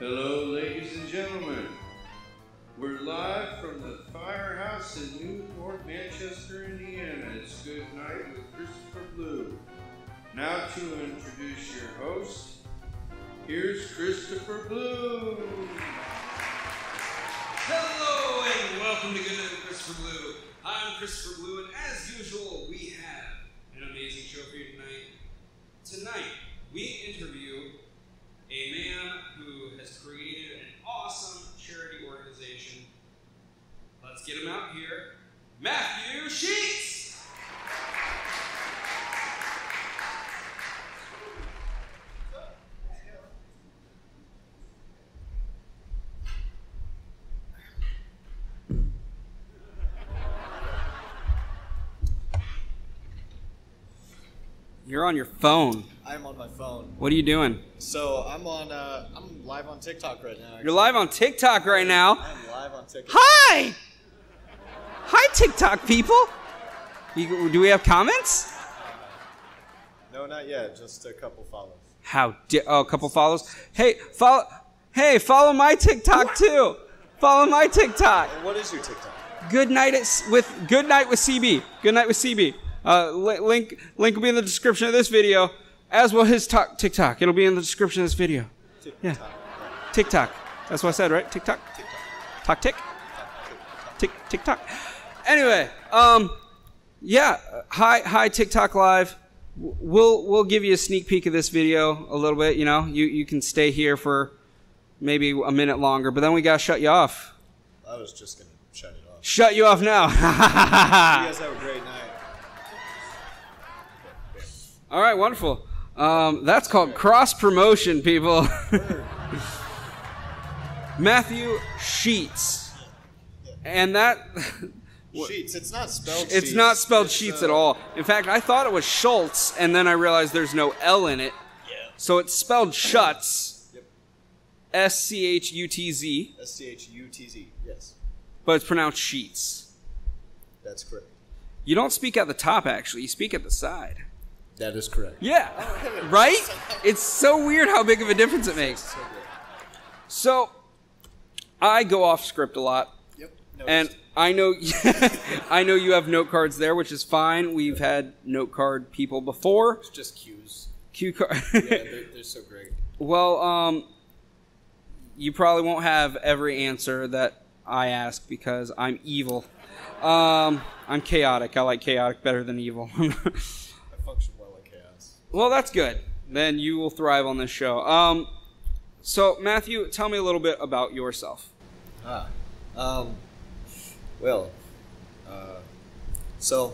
Hello, ladies and gentlemen. We're live from the firehouse in New North Manchester, Indiana. It's Good Night with Christopher Blue. Now to introduce your host, here's Christopher Blue. Hello and welcome to Good Night with Christopher Blue. I'm Christopher Blue, and as usual, we have an amazing show for you tonight. Tonight, we interview a man who has created an awesome charity organization. Let's get him out here, Matthew Schutz. You're on your phone. I'm on my phone. What are you doing? So I'm live on TikTok right now. Actually. You're live on TikTok right now. I'm live on TikTok. Hi! Hi, TikTok people. Do we have comments? No, not yet. Just a couple follows. A couple follows. Hey, follow my TikTok too. Follow my TikTok. And what is your TikTok? Good night with CB. Good night with CB. Link will be in the description of this video, as will his TikTok. It'll be in the description of this video. Yeah. TikTok. That's what I said, right? TikTok. TikTok. Anyway, yeah. Hi, TikTok Live. We'll give you a sneak peek of this video a little bit. You know, you can stay here for maybe a minute longer, but then we gotta shut you off. I was just gonna shut it off. Shut you off now. You guys have a great night. All right, wonderful. That's called cross promotion, people. Matthew Schutz, and that Sheets. It's not spelled. It's not spelled Sheets at all. In fact, I thought it was Schultz, and then I realized there's no L in it. Yeah. So it's spelled Schutz. Yep. S-C-H-U-T-Z. S-C-H-U-T-Z. Yes. But it's pronounced Sheets. That's correct. You don't speak at the top, actually. You speak at the side. That is correct. Yeah. Right? It's so weird how big of a difference it makes. So, I go off script a lot. Yep. And I know you have note cards there, which is fine. We've had note card people before. It's just cues. Cue card. Yeah, they're so great. Well, you probably won't have every answer that I ask because I'm evil. I'm chaotic. I like chaotic better than evil. I function well in chaos. Well, that's good. Then you will thrive on this show. So, Matthew, tell me a little bit about yourself. So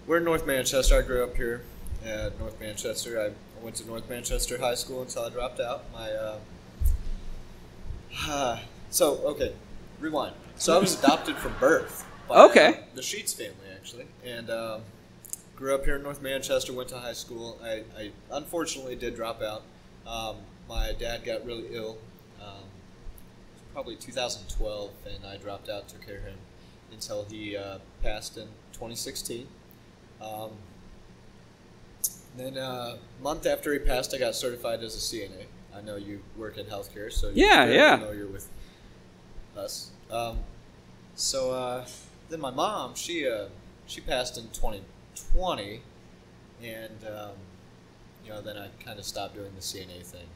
we're in North Manchester. I grew up here at North Manchester. I went to North Manchester High School until I dropped out. Rewind. So I was adopted from birth by the Sheets family, actually, and grew up here in North Manchester, went to high school. I unfortunately did drop out. My dad got really ill. It was probably 2012, and I dropped out, took care of him until he passed in 2016. Then a month after he passed, I got certified as a CNA. I know you work in healthcare, so you're familiar with us. Then my mom, she passed in 2020, and then I kind of stopped doing the CNA thing.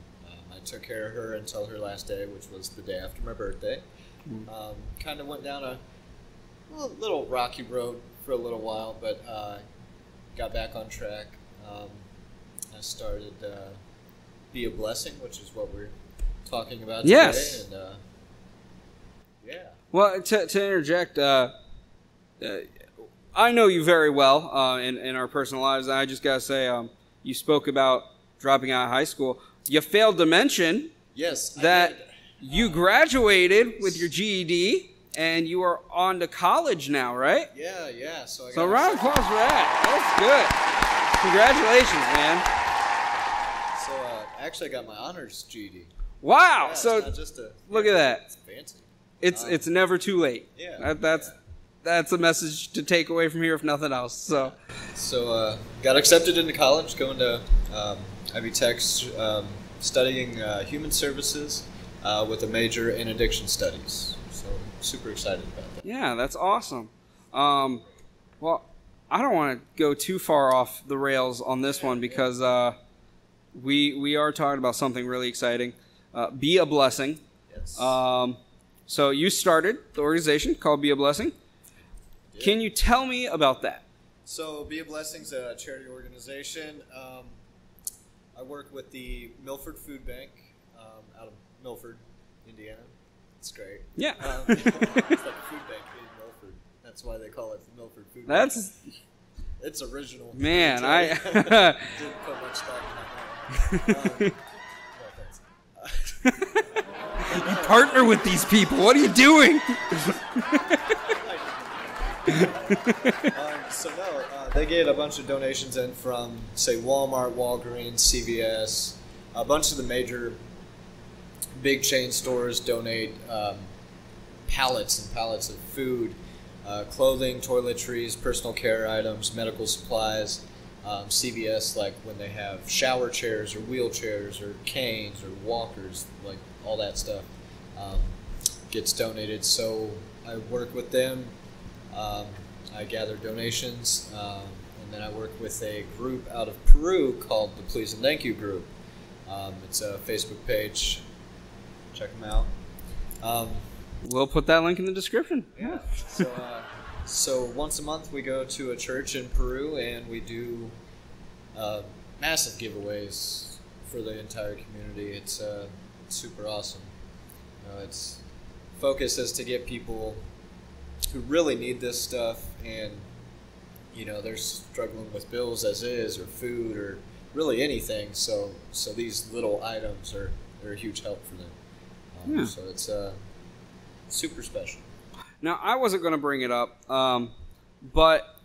I took care of her until her last day, which was the day after my birthday. Kind of went down a little rocky road for a little while, but got back on track. I started Be a Blessing, which is what we're talking about today. Yes. And, yeah. Well, to interject, I know you very well in our personal lives. I just got to say, you spoke about dropping out of high school. You failed to mention that you graduated with your GED and you are on to college now, right? Yeah. So round of applause for that. That's good. Congratulations, man. So actually I got my honors GED. Wow. Yeah, so it's not just look at that. It's fancy. It's never too late. Yeah. That's a message to take away from here, if nothing else. So got accepted into college, going to Ivy Tech, studying human services with a major in addiction studies. So super excited about that. Yeah, that's awesome. Well, I don't want to go too far off the rails on this one because we are talking about something really exciting. Be a Blessing. Yes. So you started the organization called Be a Blessing. Yeah. Can you tell me about that? So Be a Blessing's a charity organization. I work with the Milford Food Bank out of Milford, Indiana. It's great. Yeah. It's like a food bank in Milford. That's why they call it the Milford Food Bank. It's original. Man, I didn't put much thought in that. You partner with these people. What are you doing? They get a bunch of donations in from, say, Walmart, Walgreens, CVS. A bunch of the major big chain stores donate pallets and pallets of food, clothing, toiletries, personal care items, medical supplies. CVS, like when they have shower chairs or wheelchairs or canes or walkers, like all that stuff gets donated. So I work with them. I gather donations, and then I work with a group out of Peru called the Please and Thank You Group. It's a Facebook page. Check them out. We'll put that link in the description. Yeah. So once a month we go to a church in Peru and we do massive giveaways for the entire community. It's super awesome. Its focus is to get people who really need this stuff and they're struggling with bills as is or food or really anything. So these little items they're a huge help for them. So it's super special. Now, I wasn't going to bring it up, but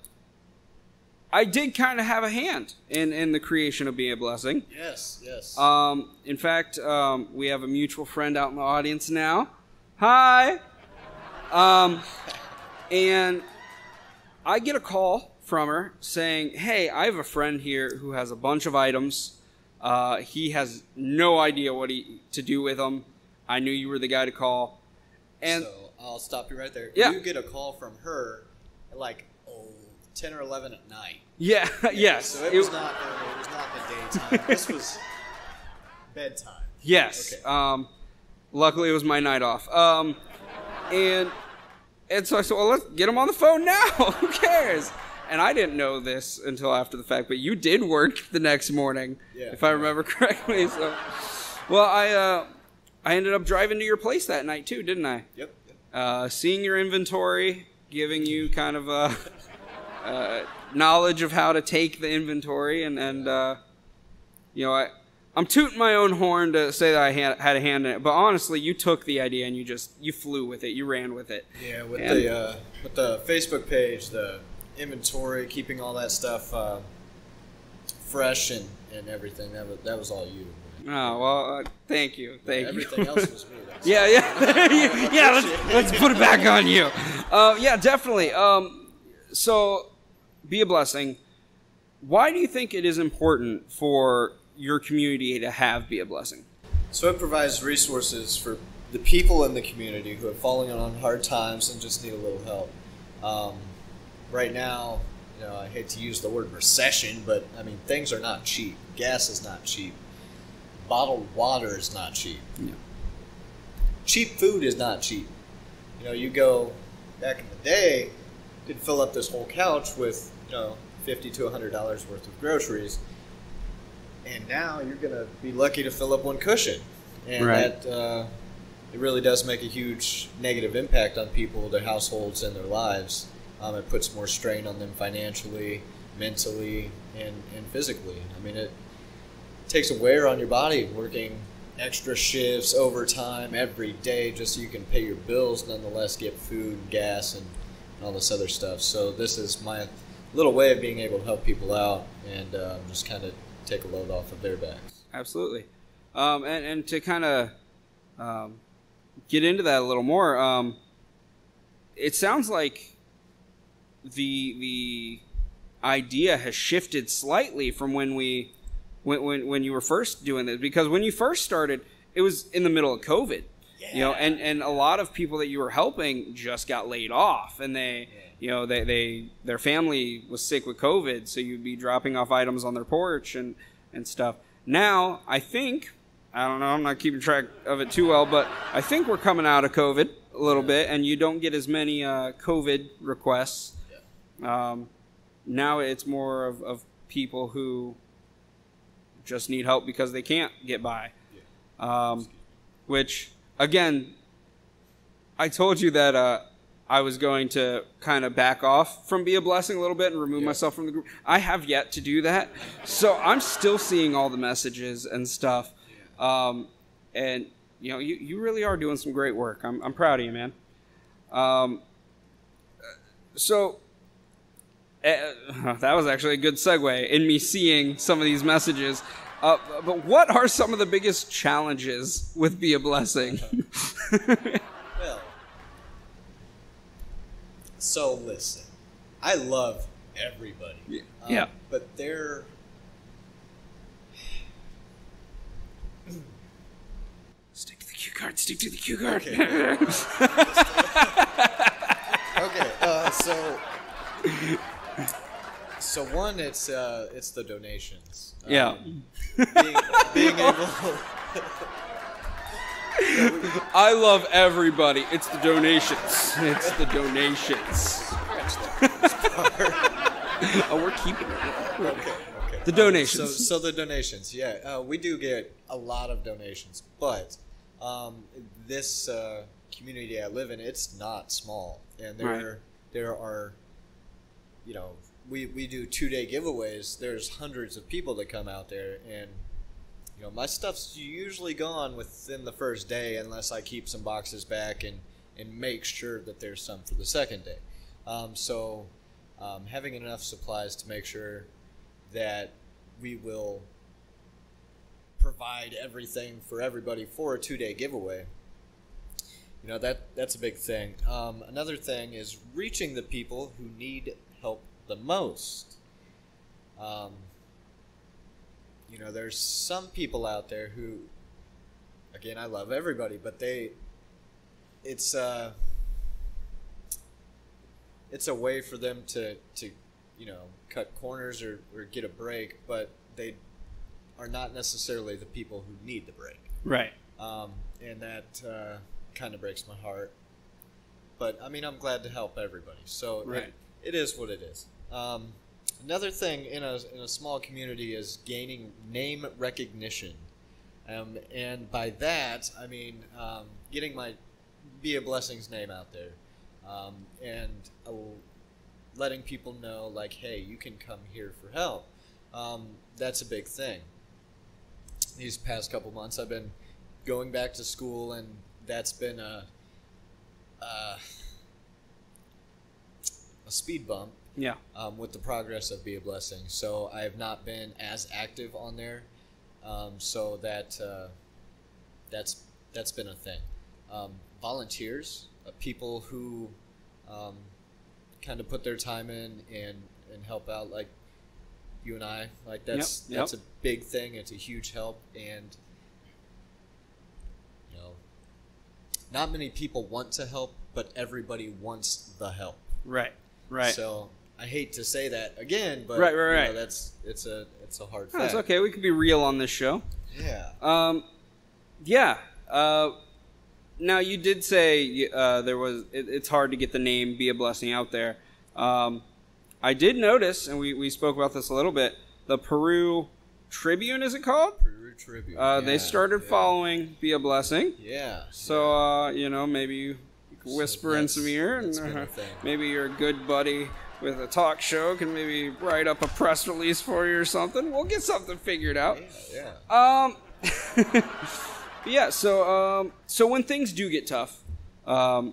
I did kind of have a hand in the creation of Be a Blessing. Yes. In fact, we have a mutual friend out in the audience now. Hi! And I get a call from her saying, hey, I have a friend here who has a bunch of items. He has no idea what to do with them. I knew you were the guy to call. And so I'll stop you right there. Yeah. You get a call from her at like 10 or 11 at night. Yeah, yes. So it was not the daytime. This was bedtime. Yes. Okay. Luckily, it was my night off. And so I said, well, let's get him on the phone now. Who cares? And I didn't know this until after the fact, but you did work the next morning, if I remember correctly. So, well, I ended up driving to your place that night too, didn't I? Yep. Seeing your inventory, giving you kind of knowledge of how to take the inventory, and I'm tooting my own horn to say that I had a hand in it, but honestly, you took the idea and you flew with it, you ran with it. Yeah, with the Facebook page, the inventory, keeping all that stuff fresh and everything. That was all you. Oh, well, thank you. Thank you. Everything else was me. Yeah. Yeah, let's put it back on you. Yeah, definitely. So, Be a Blessing. Why do you think it is important for your community to have Be a Blessing? So it provides resources for the people in the community who are falling on hard times and just need a little help. Right now, I hate to use the word recession, but I mean, things are not cheap. Gas is not cheap. Bottled water is not cheap. Yeah. Cheap food is not cheap. You go back in the day, you could fill up this whole couch with $50 to $100 worth of groceries, and now you're gonna be lucky to fill up one cushion, and that it really does make a huge negative impact on people, their households, and their lives. It puts more strain on them financially, mentally, and physically. I mean, it takes a wear on your body working extra shifts, overtime every day just so you can pay your bills, nonetheless get food, gas, and all this other stuff. So this is my little way of being able to help people out and just kind of take a load off of their backs. Absolutely. And to kind of get into that a little more, it sounds like the idea has shifted slightly from when you were first doing this, because when you first started, it was in the middle of COVID, you know, and a lot of people that you were helping just got laid off, and you know, their family was sick with COVID, so you'd be dropping off items on their porch and stuff. Now, I think, I don't know, I'm not keeping track of it too well, but I think we're coming out of COVID a little bit, and you don't get as many COVID requests. Now it's more of people who just need help because they can't get by. Which, again, I told you that I was going to kind of back off from Be a Blessing a little bit and remove myself from the group. I have yet to do that. So I'm still seeing all the messages and stuff. And, you know, you really are doing some great work. I'm proud of you, man. So that was actually a good segue in me seeing some of these messages. But what are some of the biggest challenges with Be a Blessing? Well, so listen, I love everybody. Yeah. But they're... Stick to the cue card, stick to the cue card. Okay, so one, it's the donations. Being able... I love everybody. It's the donations. It's the donations. Oh, we're keeping it. Okay. The donations. So the donations, yeah. We do get a lot of donations, but this community I live in, it's not small. And there are, you know, we do 2-day giveaways. There's hundreds of people that come out there, and you know, my stuff's usually gone within the first day unless I keep some boxes back and make sure that there's some for the second day. Having enough supplies to make sure that we will provide everything for everybody for a 2-day giveaway, you know, that's a big thing. Another thing is reaching the people who need help the most. You know, there's some people out there who, again, I love everybody, but it's a way for them to you know, cut corners or get a break, but they are not necessarily the people who need the break. Right. And that kind of breaks my heart. But, I mean, I'm glad to help everybody. So it is what it is. Another thing in a small community is gaining name recognition. And by that, I mean getting my Be a Blessing's name out there. And letting people know, like, hey, you can come here for help. That's a big thing. These past couple months, I've been going back to school, and that's been a speed bump. Yeah. With the progress of Be a Blessing. So I have not been as active on there. So that's been a thing. Volunteers, people who kind of put their time in and help out, like you and I. Like that's a big thing. It's a huge help, and you know, not many people want to help, but everybody wants the help. Right. So I hate to say that again, but right. You know, it's a hard fact. That's okay. We can be real on this show. Yeah. Yeah. Now you did say it's hard to get the name Be a Blessing out there. I did notice, and we spoke about this a little bit. The Peru Tribune, is it called? Peru Tribune. They started following Be a Blessing. Yeah. So you know, maybe you whisper in some ear, and maybe your good buddy with a talk show can maybe write up a press release for you or something. We'll get something figured out. Yeah. Yeah. So when things do get tough, and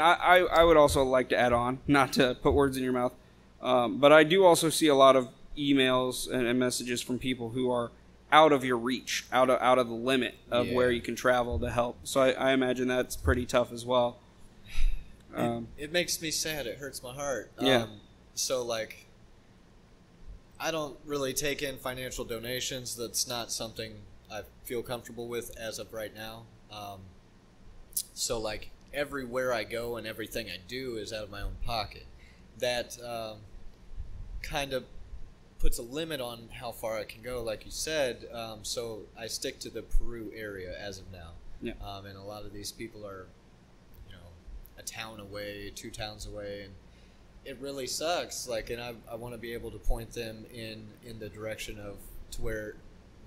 I would also like to add on, not to put words in your mouth, but I do also see a lot of emails and messages from people who are out of your reach, out of the limit of where you can travel to help. So I imagine that's pretty tough as well. It makes me sad. It hurts my heart. So, like, I don't really take in financial donations. That's not something I feel comfortable with as of right now. So like everywhere I go and everything I do is out of my own pocket. That kind of puts a limit on how far I can go, like you said. So I stick to the Peru area as of now. Yeah. And a lot of these people are, a town away, 2 towns away, and it really sucks. Like, and I want to be able to point them in the direction of to where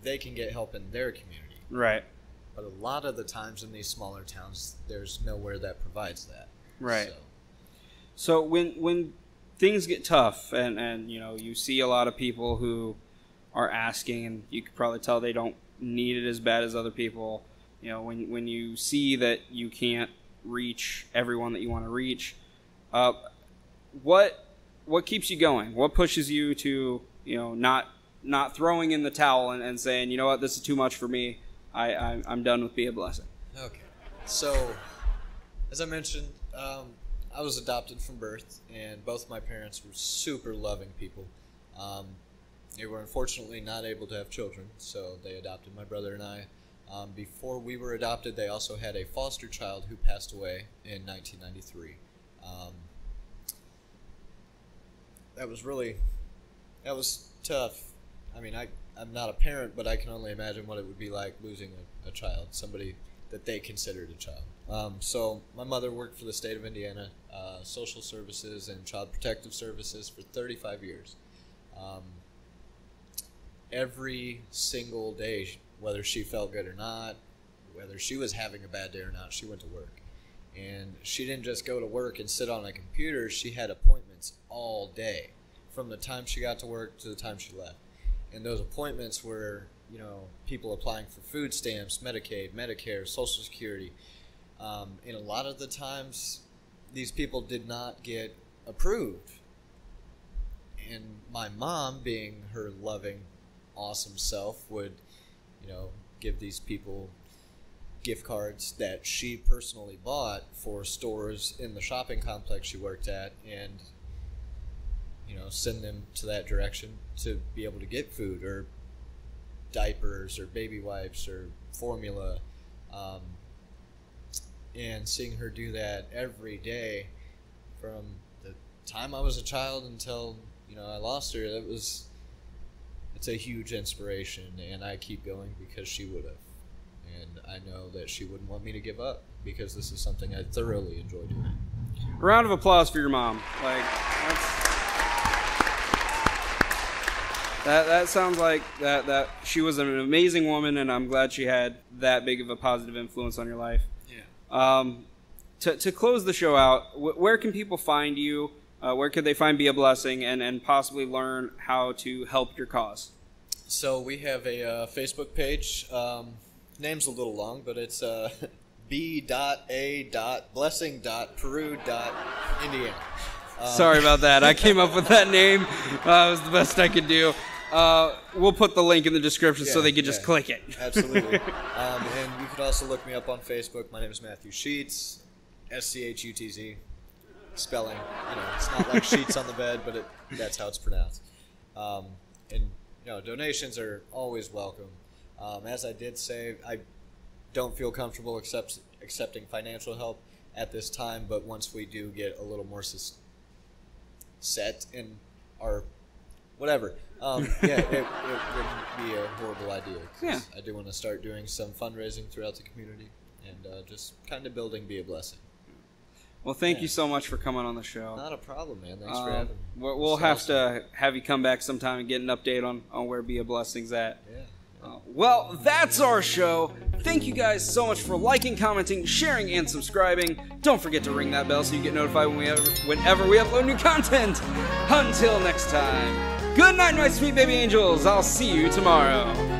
they can get help in their community. Right. But a lot of the times in these smaller towns, there's nowhere that provides that. Right. So when things get tough and you see a lot of people who are asking, and you could probably tell they don't need it as bad as other people. When you see that you can't reach everyone that you want to reach, what keeps you going? What pushes you to not throwing in the towel and saying, you know what, this is too much for me. I'm done with Be a Blessing. Okay. So, as I mentioned, I was adopted from birth, and both my parents were super loving people. They were unfortunately not able to have children, so they adopted my brother and I. Before we were adopted, they also had a foster child who passed away in 1993. That was tough. I mean, I'm not a parent, but I can only imagine what it would be like losing a child, somebody that they considered a child. So my mother worked for the state of Indiana, social services and child protective services for 35 years. Every single day, whether she felt good or not, whether she was having a bad day or not, she went to work. And she didn't just go to work and sit on a computer. She had appointments all day, from the time she got to work to the time she left. And those appointments were, people applying for food stamps, Medicaid, Medicare, Social Security. And a lot of the times, these people did not get approved. And my mom, being her loving, awesome self, would, give these people gift cards that she personally bought for stores in the shopping complex she worked at, and send them to that direction to be able to get food or diapers or baby wipes or formula. And seeing her do that every day from the time I was a child until I lost her, it's a huge inspiration, and I keep going because she would have. And I know that she wouldn't want me to give up, because this is something I thoroughly enjoy doing. A round of applause for your mom. That sounds like that she was an amazing woman, and I'm glad she had that big of a positive influence on your life. Yeah. To close the show out, where can people find you? Where could they find Be a Blessing and possibly learn how to help your cause? So we have a Facebook page. Name's a little long, but it's b.a.blessing.peru.indiana. Sorry about that. I came up with that name. It was the best I could do. We'll put the link in the description so they could just click it. Absolutely. And you could also look me up on Facebook. My name is Matthew Schutz, Schutz. Spelling, it's not like sheets on the bed, but that's how it's pronounced. And donations are always welcome. As I did say, I don't feel comfortable accepting financial help at this time, but once we do get a little more set in our whatever, it wouldn't be a horrible idea. Yeah. I do want to start doing some fundraising throughout the community and just kind of building Be a Blessing. Well, thank you so much for coming on the show. Not a problem, man. Thanks for having me. We'll have to have you come back sometime and get an update on where Be a Blessing's at. Yeah. Well, that's our show. Thank you guys so much for liking, commenting, sharing, and subscribing. Don't forget to ring that bell so you get notified whenever we upload new content. Until next time, good night, my sweet baby angels. I'll see you tomorrow.